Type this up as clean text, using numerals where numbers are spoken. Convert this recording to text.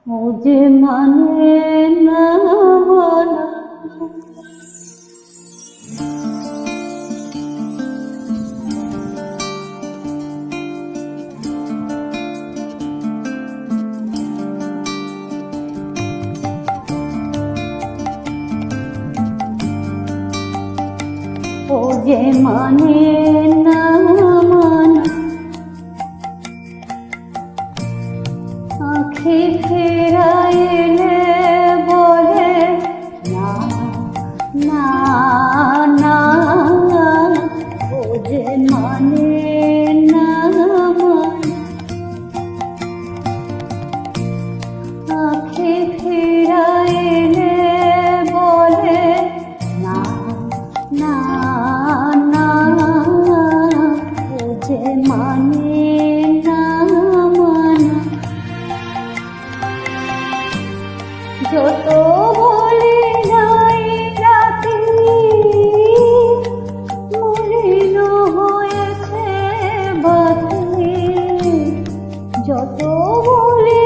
ও যে মানে না মানা, ও যে মানে না মানা, আঁখি ফিরাইলে বলে না না না, ও যে মানে না মানা, আঁখি ফিরাইলে বলে না না না, ও যে মানে না মানা। যত বলি নাই রাতি মলিন হয়েছে বাতি, যত বলি